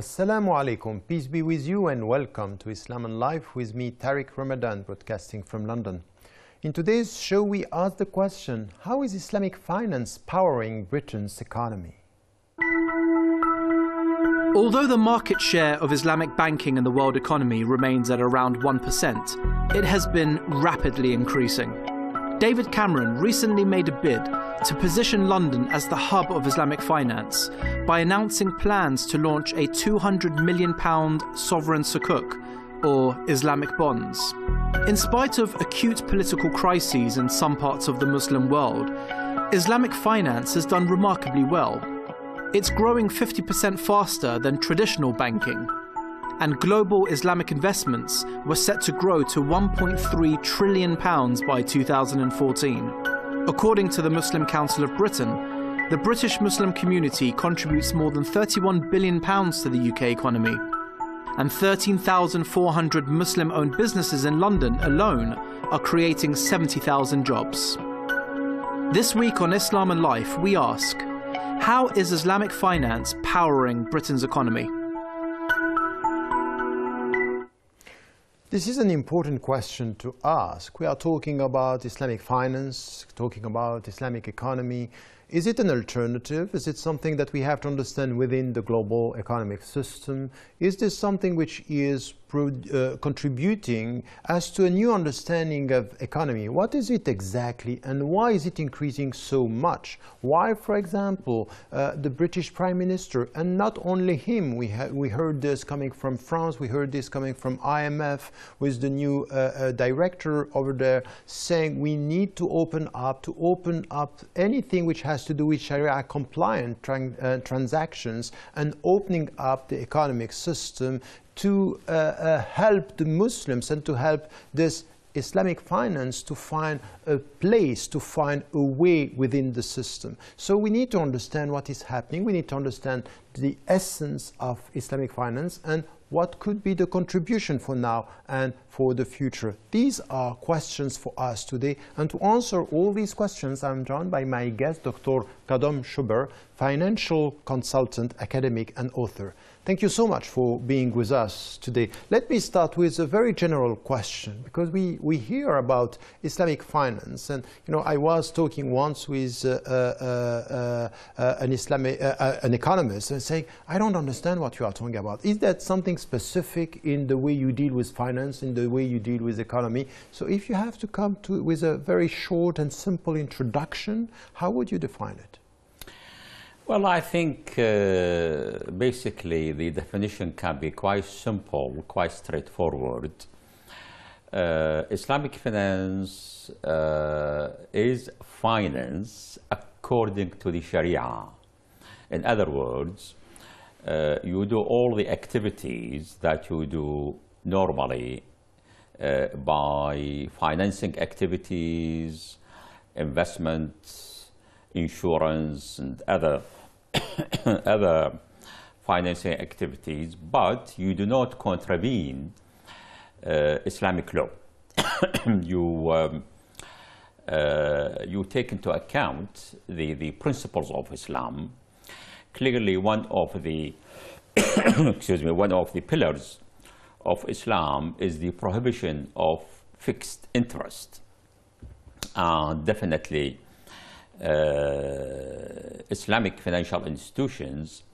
Assalamu alaikum, peace be with you and welcome to Islam and Life with me, Tariq Ramadan, broadcasting from London. In today's show, we ask the question, how is Islamic finance powering Britain's economy? Although the market share of Islamic banking in the world economy remains at around 1%, it has been rapidly increasing. David Cameron recently made a bid to position London as the hub of Islamic finance by announcing plans to launch a £200 million sovereign sukuk, or Islamic bonds. In spite of acute political crises in some parts of the Muslim world, Islamic finance has done remarkably well. It's growing 50% faster than traditional banking, and global Islamic investments were set to grow to £1.3 trillion by 2014. According to the Muslim Council of Britain, the British Muslim community contributes more than £31 billion to the UK economy, and 13,400 Muslim-owned businesses in London alone are creating 70,000 jobs. This week on Islam and Life, we ask, how is Islamic finance powering Britain's economy? This is an important question to ask. We are talking about Islamic finance, talking about Islamic economy. Is it an alternative? Is it something that we have to understand within the global economic system? Is this something which is contributing as to a new understanding of economy? What is it exactly and why is it increasing so much? Why, for example, the British Prime Minister, and not only him, we heard this coming from France, we heard this coming from IMF with the new director over there saying we need to open up anything which has to do with Sharia compliant transactions and opening up the economic system to help the Muslims and to help this Islamic finance to find a place, to find a way within the system. So we need to understand what is happening. We need to understand the essence of Islamic finance and what could be the contribution for now and for the future. These are questions for us today. And to answer all these questions, I'm joined by my guest, Dr. Kadam Shuber, financial consultant, academic, and author. Thank you so much for being with us today. Let me start with a very general question, because we hear about Islamic finance. And, you know, I was talking once with an economist and saying, I don't understand what you are talking about. Is that something specific in the way you deal with finance, in the way you deal with economy? So if you have to come with a very short and simple introduction, how would you define it? Well, I think basically the definition can be quite simple, quite straightforward. Islamic finance is finance according to the Sharia. In other words, you do all the activities that you do normally by financing activities, investments, insurance, and other financing activities, but you do not contravene Islamic law. You take into account the principles of Islam. Clearly, one of the one of the pillars of Islam is the prohibition of fixed interest. Definitely, Islamic financial institutions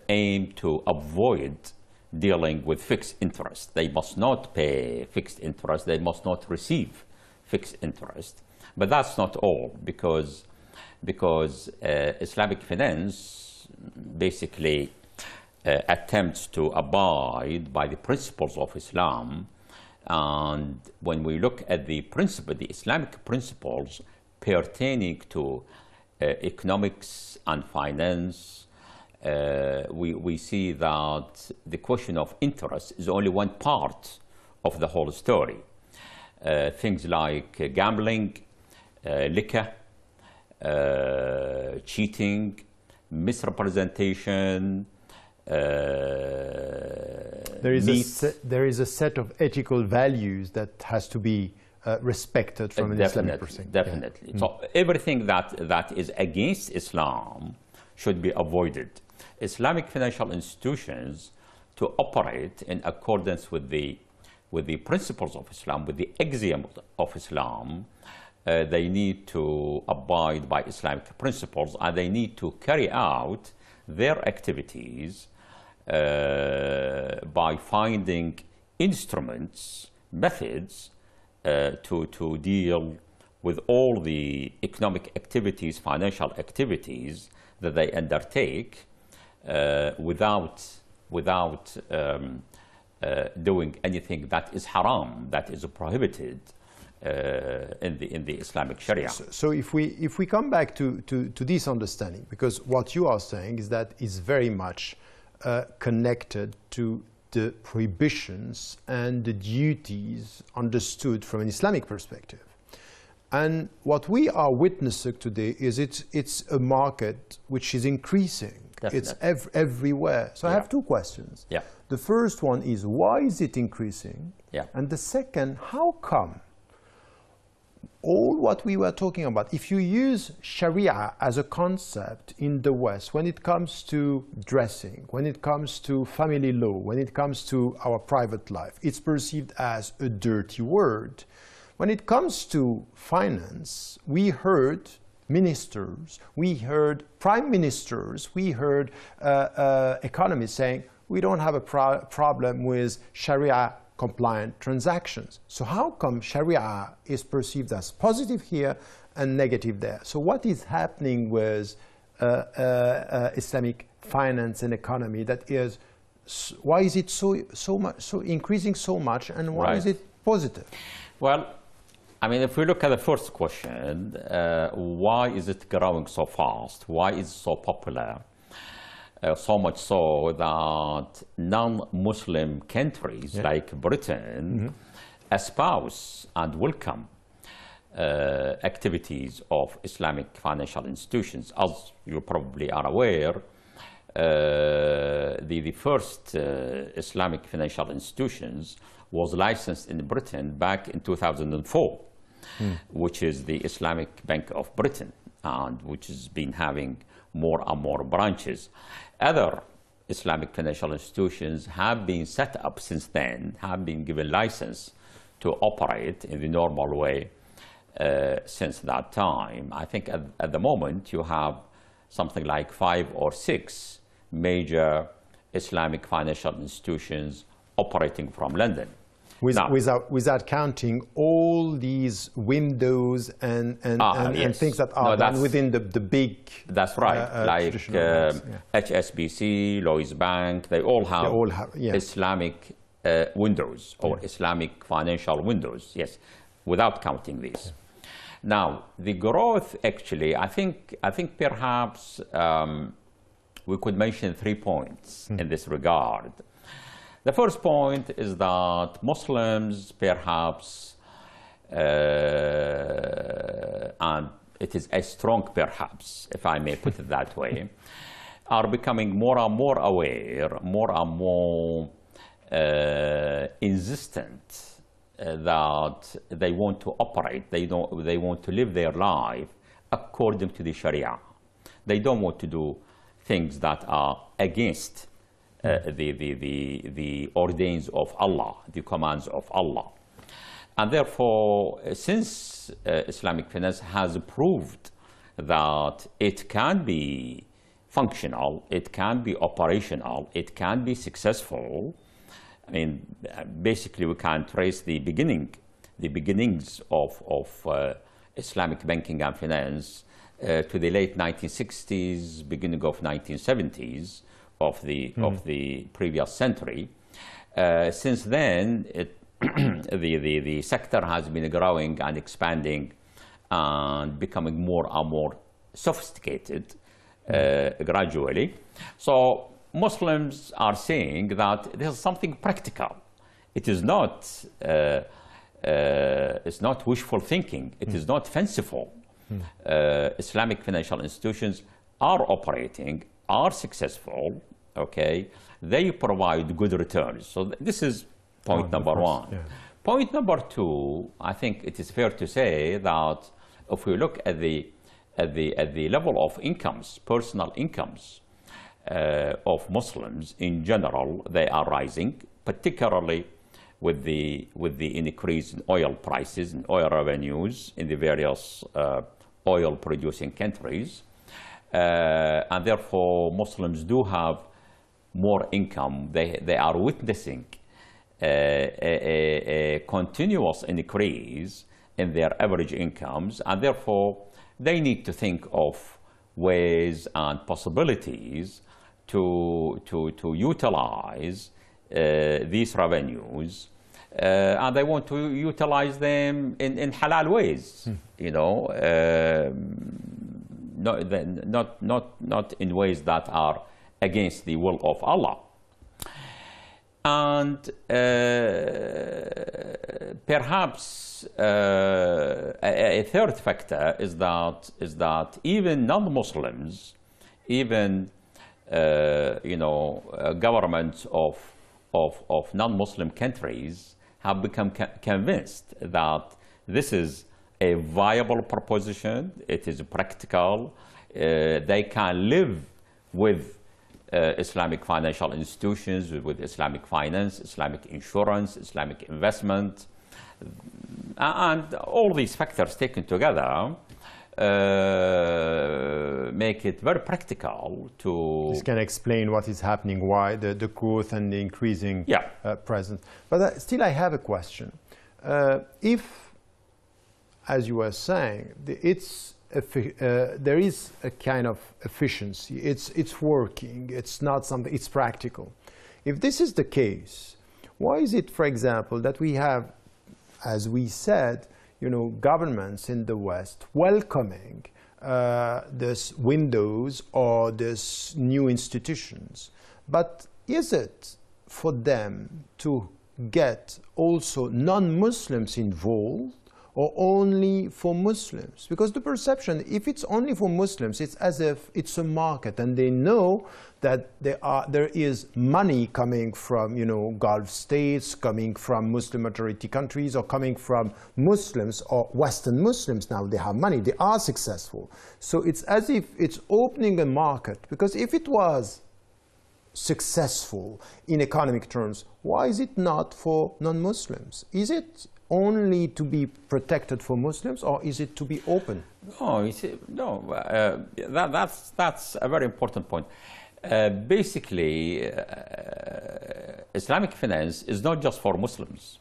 aim to avoid dealing with fixed interest. They must not pay fixed interest. They must not receive fixed interest. But that's not all, because Islamic finance basically attempts to abide by the principles of Islam. And when we look at the Islamic principles pertaining to economics and finance, we see that the question of interest is only one part of the whole story. Things like gambling, liquor, cheating, misrepresentation. There is a set of ethical values that has to be respected from an Islamic perspective. Definitely. Yeah. So everything that is against Islam should be avoided. Islamic financial institutions to operate in accordance with the principles of Islam, with the axiom of Islam. They need to abide by Islamic principles, and they need to carry out their activities by finding instruments, methods to deal with all the economic activities, financial activities that they undertake without doing anything that is haram, that is prohibited in the Islamic Sharia. So if we come back to this understanding, because what you are saying is that it's very much connected to the prohibitions and the duties understood from an Islamic perspective. And what we are witnessing today is it's a market which is increasing. Definitely. It's everywhere. So I have two questions. Yeah. The first one is, why is it increasing? Yeah. And the second, how come all what we were talking about, if you use Sharia as a concept in the West, when it comes to dressing, when it comes to family law, when it comes to our private life, it's perceived as a dirty word. When it comes to finance, we heard ministers, we heard prime ministers, we heard economists saying, we don't have a problem with Sharia compliant transactions. So how come Sharia is perceived as positive here and negative there? So what is happening with Islamic finance and economy that is, why is it so increasing so much, and why is it positive? Well, I mean, if we look at the first question, why is it growing so fast? Why is it so popular? So much so that non-Muslim countries like Britain espouse and welcome activities of Islamic financial institutions. As you probably are aware, the first Islamic financial institutions was licensed in Britain back in 2004, which is the Islamic Bank of Britain, and which has been having more and more branches. Other Islamic financial institutions have been set up since then, have been given license to operate in the normal way since that time. I think at the moment you have something like 5 or 6 major Islamic financial institutions operating from London. Without counting all these windows and things that are done within the big. That's right, like HSBC, Lloyds Bank, they all have Islamic windows or Islamic financial windows, yes, without counting these. Now, the growth actually, I think perhaps we could mention 3 points in this regard. The first point is that Muslims perhaps, and it is a strong perhaps, if I may put it that way, are becoming more and more aware, more and more insistent that they want to operate, they want to live their life according to the Sharia. They don't want to do things that are against the ordains of Allah, the commands of Allah. And therefore, since Islamic finance has proved that it can be functional, it can be operational, it can be successful, I mean, basically we can trace the beginnings of Islamic banking and finance to the late 1960s, beginning of 1970s, of the previous century. Since then, the sector has been growing and expanding and becoming more and more sophisticated gradually. So Muslims are saying that this is something practical. It is not it's not wishful thinking. It is not fanciful. Islamic financial institutions are operating, are successful, okay? They provide good returns. So this is point number one. Yeah. Point number two, I think it is fair to say that if we look at the level of incomes, personal incomes, of Muslims in general, they are rising, particularly with the increase in oil prices and oil revenues in the various oil-producing countries. And therefore, Muslims do have more income. They are witnessing a continuous increase in their average incomes, and therefore, they need to think of ways and possibilities to utilize these revenues, and they want to utilize them in halal ways, you know, not in ways that are against the will of Allah. And perhaps a third factor is that even non-Muslims, even you know, governments of non-Muslim countries have become convinced that this is a viable proposition. It is practical. They can live with Islamic financial institutions, with Islamic finance, Islamic insurance, Islamic investment, and all these factors taken together make it very practical to... This can explain what is happening, why the growth and the increasing presence. But still I have a question. If, as you were saying, there is a kind of efficiency, it's working, it's not something, it's practical. If this is the case, why is it, for example, that we have, as we said, you know, governments in the West welcoming this windows or this new institutions, but is it for them to get also non-Muslims involved, or only for Muslims? Because the perception, if it's only for Muslims, it's as if it's a market, and they know that there is money coming from, you know, Gulf states, coming from Muslim majority countries, or coming from Muslims or Western Muslims. Now they have money, they are successful. So it's as if it's opening a market, because if it was successful in economic terms, why is it not for non-Muslims? Is it only to be protected for Muslims, or is it to be open? No, that's a very important point. Basically, Islamic finance is not just for Muslims.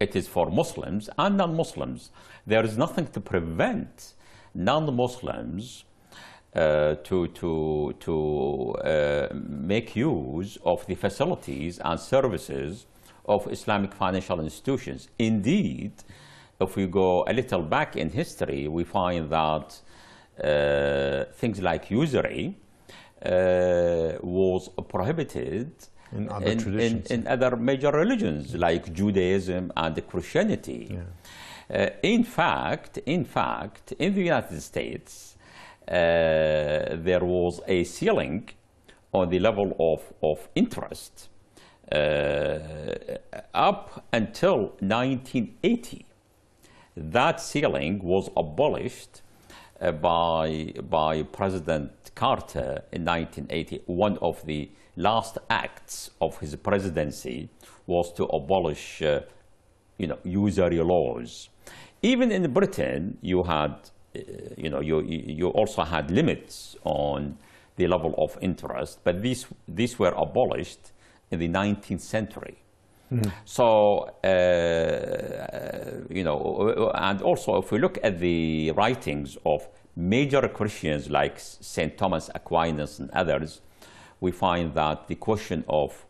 It is for Muslims and non-Muslims. There is nothing to prevent non-Muslims to make use of the facilities and services of Islamic financial institutions. Indeed, if we go a little back in history, we find that things like usury was prohibited in other traditions, in other major religions like Judaism and Christianity. In fact, in the United States, there was a ceiling on the level of interest up until 1980. That ceiling was abolished by President Carter in 1980. One of the last acts of his presidency was to abolish usury laws. Even in Britain, you had you also had limits on the level of interest, but these were abolished in the 19th century. So, and also if we look at the writings of major Christians like St. Thomas Aquinas and others, we find that the question of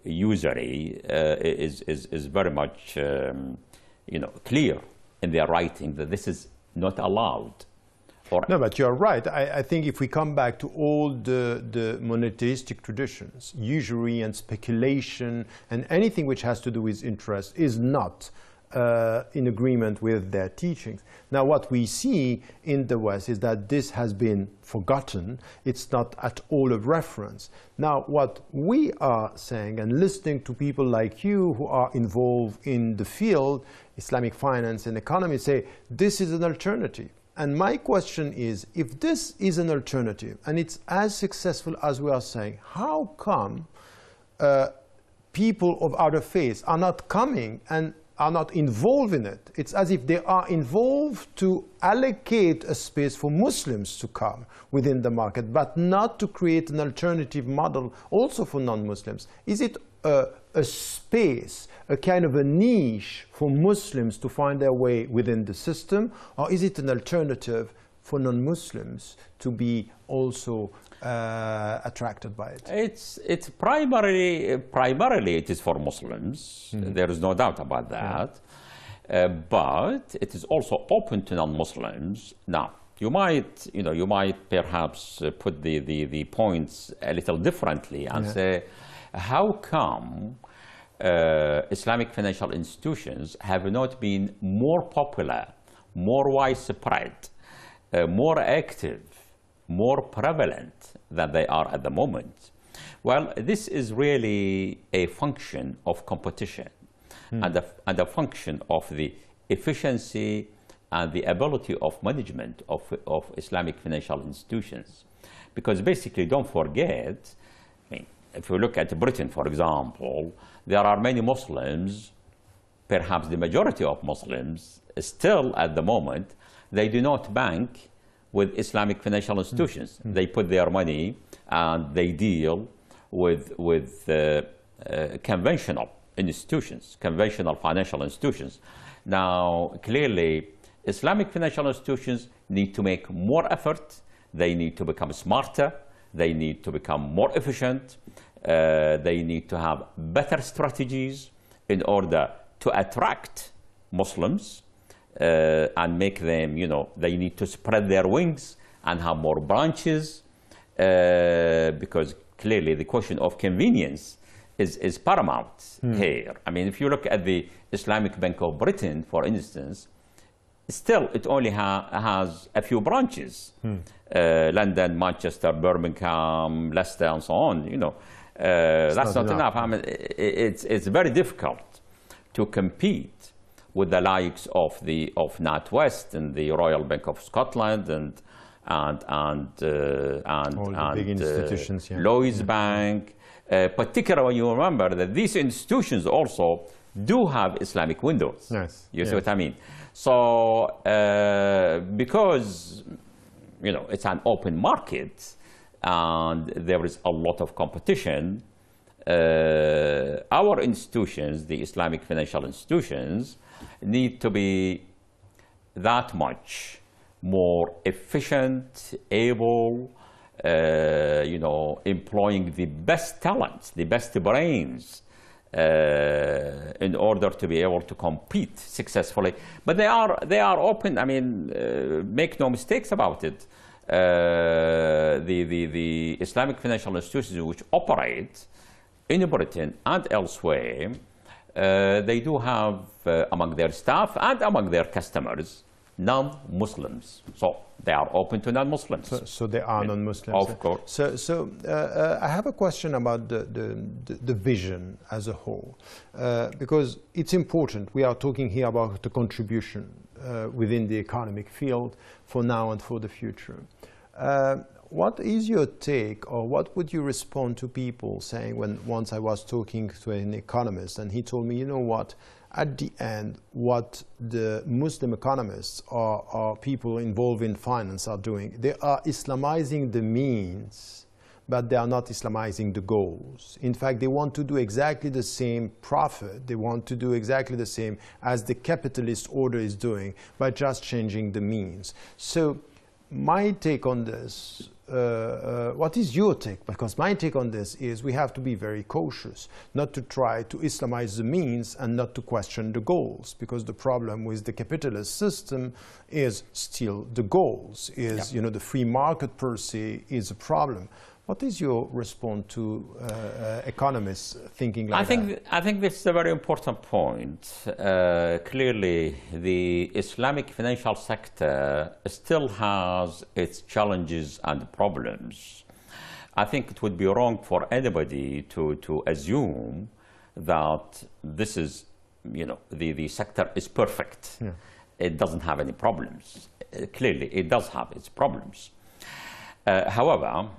usury is very much clear in their writing that this is not allowed. No, but you're right. I think if we come back to all the monotheistic traditions, usury and speculation and anything which has to do with interest is not in agreement with their teachings. Now, what we see in the West is that this has been forgotten. It's not at all a reference. Now, what we are saying, and listening to people like you who are involved in the field, Islamic finance and economy, say this is an alternative. And my question is, if this is an alternative and it's as successful as we are saying, how come people of other faiths are not coming and are not involved in it? It's as if they are involved to allocate a space for Muslims to come within the market, but not to create an alternative model also for non-Muslims. Is it a space, a kind of a niche for Muslims to find their way within the system, or is it an alternative for non-Muslims to be also attracted by it? It's primarily it is for Muslims. There is no doubt about that. But it is also open to non-Muslims. Now, you might perhaps put the points a little differently and say, how come Islamic financial institutions have not been more popular, more widespread, more active, more prevalent than they are at the moment? Well, this is really a function of competition and a function of the efficiency and the ability of management of Islamic financial institutions. Because basically, don't forget, if you look at Britain, for example, there are many Muslims, perhaps the majority of Muslims, still at the moment, they do not bank with Islamic financial institutions. They put their money and they deal with conventional institutions, conventional financial institutions. Now, clearly, Islamic financial institutions need to make more effort. They need to become smarter. They need to become more efficient. They need to have better strategies in order to attract Muslims and make them, they need to spread their wings and have more branches because clearly the question of convenience is paramount here. I mean, if you look at the Islamic Bank of Britain, for instance, still it only has a few branches. London, Manchester, Birmingham, Leicester, and so on. That's not enough. I mean, it's very difficult to compete with the likes of NatWest and the Royal Bank of Scotland and big institutions, Lloyds Bank. Particularly when you remember that these institutions also do have Islamic windows. Yes. You see what I mean? So because it's an open market and there is a lot of competition, our institutions, the Islamic financial institutions, need to be that much more efficient, able, employing the best talents, the best brains, in order to be able to compete successfully. But they are open. I mean, make no mistakes about it. The Islamic financial institutions which operate in Britain and elsewhere, they do have among their staff and among their customers non-Muslims. So they are open to non-Muslims. So they are non-Muslims. Of course. So I have a question about the vision as a whole, because it's important. We are talking here about the contribution within the economic field for now and for the future. What is your take, or what would you respond to people saying, once I was talking to an economist and he told me, you know what, at the end, what the Muslim economists or people involved in finance are doing, they are Islamizing the means, but they are not Islamizing the goals. In fact, they want to do exactly the same profit. They want to do exactly the same as the capitalist order is doing by just changing the means. So my take on this, what is your take? Because my take on this is we have to be very cautious, not to try to Islamize the means and not to question the goals, because the problem with the capitalist system is still the goals, is, the free market per se is a problem. What is your response to economists thinking like that? I think this is a very important point. Clearly, the Islamic financial sector still has its challenges and problems. I think it would be wrong for anybody to assume that this is, the sector is perfect. Yeah. It doesn't have any problems. clearly it does have its problems. However,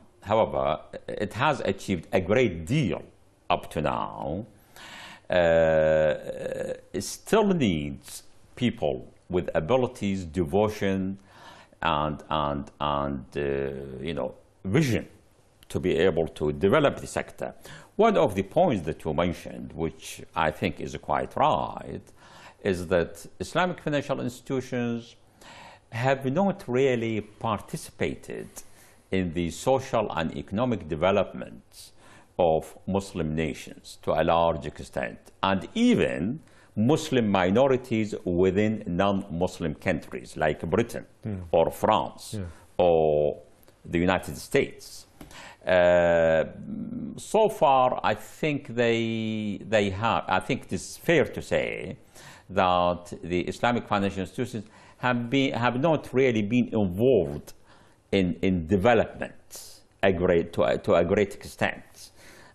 it has achieved a great deal up to now. It still needs people with abilities, devotion, and vision to be able to develop the sector. One of the points that you mentioned, which I think is quite right, is that Islamic financial institutions have not really participated in the social and economic development of Muslim nations to a large extent, and even Muslim minorities within non-Muslim countries like Britain or France or the United States. So far, I think they have. I think it is fair to say that the Islamic financial institutions have not really been involved in development to a great extent.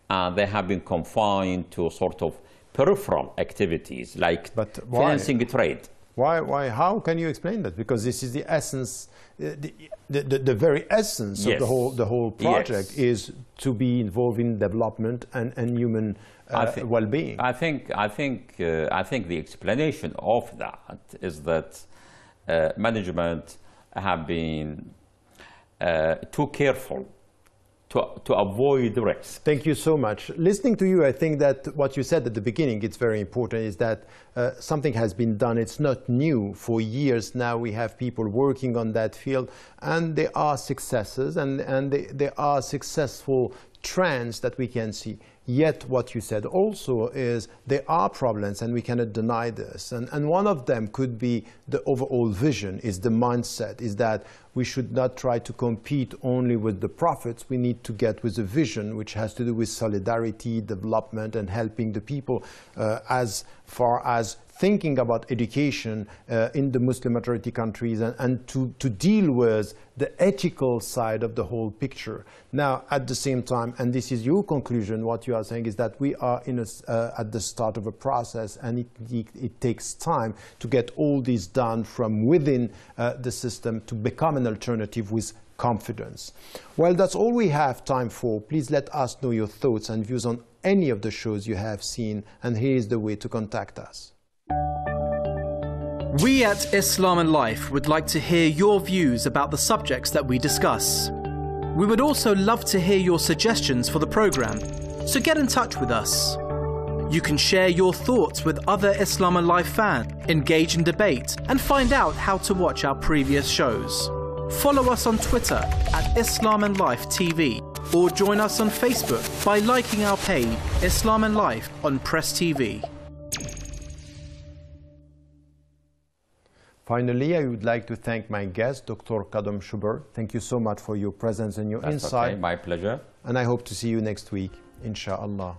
They have been confined to sort of peripheral activities like financing trade. Why? How can you explain that? Because this is the essence, the very essence of the whole project is to be involved in development and human well-being. I think the explanation of that is that management have been too careful to avoid risks. Thank you so much. Listening to you, I think that what you said at the beginning, it's very important, is that something has been done. It's not new. For years now, we have people working on that field, and there are successes, and there are successful trends that we can see. Yet what you said also is there are problems, and we cannot deny this. And one of them could be the overall vision, is the mindset, is that we should not try to compete only with the profits. We need to get with a vision which has to do with solidarity, development, and helping the people as far as thinking about education in the Muslim majority countries, and to deal with the ethical side of the whole picture. Now, at the same time, and this is your conclusion, what you are saying is that we are at the start of a process, and it takes time to get all this done from within the system to become an alternative with confidence. Well, that's all we have time for. Please let us know your thoughts and views on any of the shows you have seen, and here is the way to contact us. We at Islam and Life would like to hear your views about the subjects that we discuss. We would also love to hear your suggestions for the programme, so get in touch with us. You can share your thoughts with other Islam and Life fans, engage in debate, and find out how to watch our previous shows. Follow us on Twitter at Islam and Life TV, or join us on Facebook by liking our page Islam and Life on Press TV. Finally, I would like to thank my guest, Dr. Kadam Shuber. Thank you so much for your presence and your insight. Okay, my pleasure. And I hope to see you next week, inshallah.